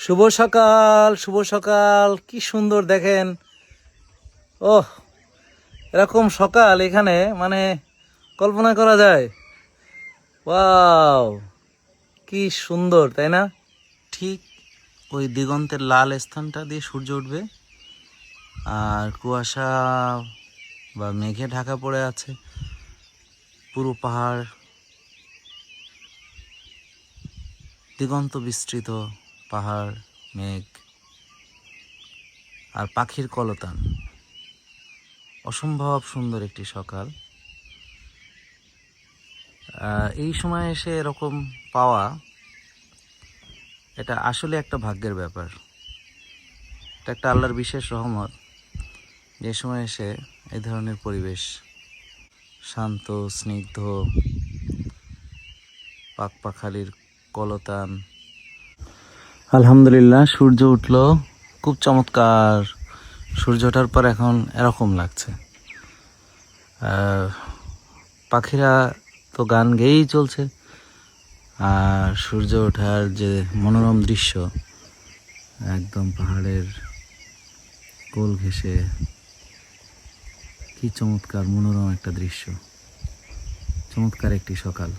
শুভ সকাল, শুভ সকাল। কি সুন্দর দেখেন। ওহ, এরকম সকাল এখানে মানে কল্পনা করা যায়। ওয়াও, কি সুন্দর, তাই না? ঠিক ওই দিগন্তের লাল স্থানটা দিয়ে সূর্য উঠবে, আর কুয়াশা বা মেঘে ঢাকা পড়ে আছে পুরো পাহাড়, দিগন্ত বিস্তৃত পাহাড়, মেঘ আর পাখির কলতান। অসম্ভব সুন্দর একটি সকাল। এই সময় এসে এরকম পাওয়া, এটা আসলে একটা ভাগ্যের ব্যাপার। এটা একটা আল্লাহর বিশেষ রহমত, যে সময় এসে এই ধরনের পরিবেশ, শান্ত স্নিগ্ধ পাখপাখালির কলতান। আলহামদুলিল্লাহ, সূর্য উঠলো, খুব চমৎকার। সূর্য ওঠার পর এখন এরকম লাগছে। পাখিরা তো গান গেয়েই চলছে, আর সূর্য ওঠার যে মনোরম দৃশ্য, একদম পাহাড়ের কোল ঘেঁষে, কি চমৎকার মনোরম একটা দৃশ্য, চমৎকার একটি সকাল।